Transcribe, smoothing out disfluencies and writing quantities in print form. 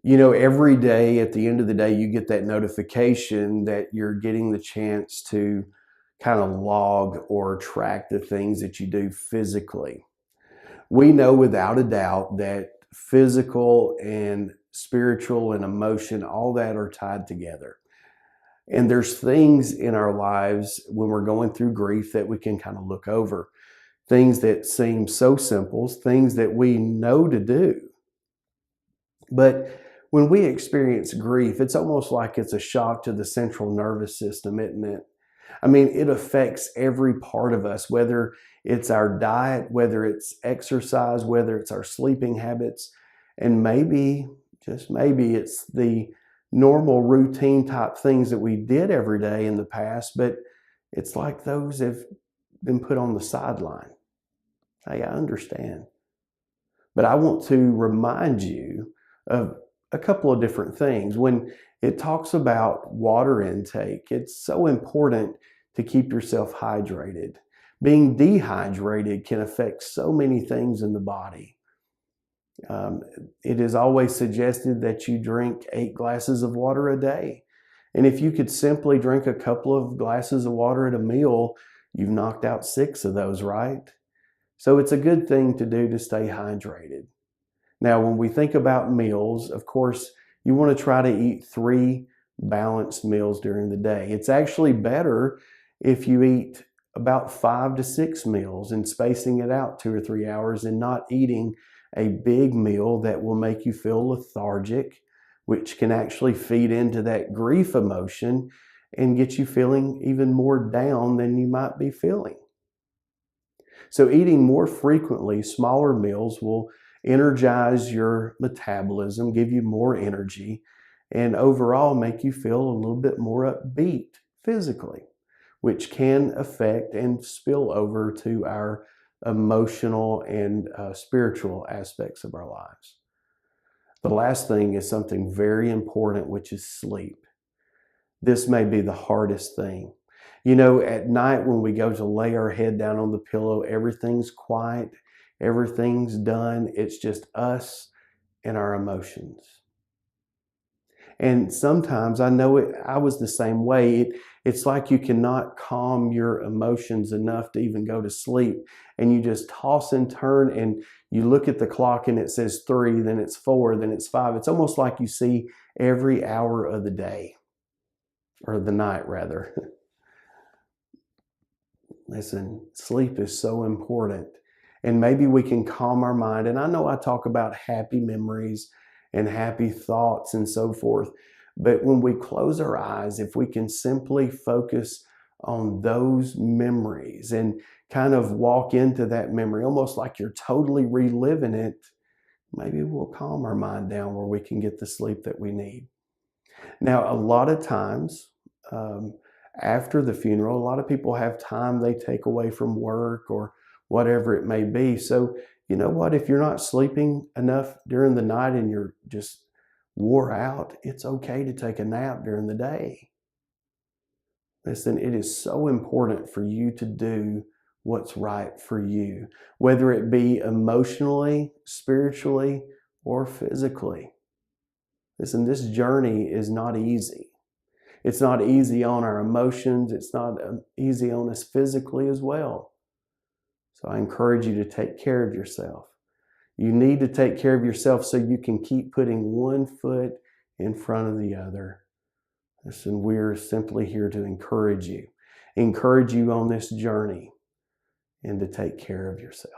Every day at the end of the day, you get that notification that you're getting the chance to kind of log or track the things that you do physically. We know without a doubt that physical and spiritual and emotion, all that are tied together. And there's things in our lives when we're going through grief that we can kind of look over. Things that seem so simple, things that we know to do. But when we experience grief, it's almost like it's a shock to the central nervous system, isn't it? I mean, it affects every part of us, whether it's our diet, whether it's exercise, whether it's our sleeping habits, and maybe, just maybe, it's the normal routine type things that we did every day in the past, but it's like those have been put on the sideline. Hey, I understand. But I want to remind you of a couple of different things. When it talks about water intake, it's so important to keep yourself hydrated. Being dehydrated can affect so many things in the body. It is always suggested that you drink 8 glasses of water a day. And if you could simply drink a couple of glasses of water at a meal, you've knocked out 6 of those, right? So it's a good thing to do to stay hydrated. Now, when we think about meals, of course, you want to try to eat 3 balanced meals during the day. It's actually better if you eat about 5 to 6 meals and spacing it out 2 or 3 hours and not eating a big meal that will make you feel lethargic, which can actually feed into that grief emotion and get you feeling even more down than you might be feeling. So eating more frequently, smaller meals will energize your metabolism, give you more energy, and overall make you feel a little bit more upbeat physically, which can affect and spill over to our emotional and spiritual aspects of our lives. The last thing is something very important, which is sleep. This may be the hardest thing. At night when we go to lay our head down on the pillow, everything's quiet, everything's done. It's just us and our emotions. And sometimes I know I was the same way. It's like you cannot calm your emotions enough to even go to sleep. And you just toss and turn and you look at the clock and it says 3, then it's 4, then it's 5. It's almost like you see every hour of the day, or the night rather. Listen, sleep is so important. And maybe we can calm our mind. And I know I talk about happy memories and happy thoughts and so forth. But when we close our eyes, if we can simply focus on those memories and kind of walk into that memory, almost like you're totally reliving it, maybe we'll calm our mind down where we can get the sleep that we need. Now, a lot of times, after the funeral, a lot of people have time they take away from work or whatever it may be. So, you know what? If you're not sleeping enough during the night and you're just wore out, it's okay to take a nap during the day. Listen, it is so important for you to do what's right for you, whether it be emotionally, spiritually, or physically. Listen, this journey is not easy. It's not easy on our emotions. It's not easy on us physically as well. So I encourage you to take care of yourself. You need to take care of yourself so you can keep putting one foot in front of the other. Listen, we're simply here to encourage you on this journey and to take care of yourself.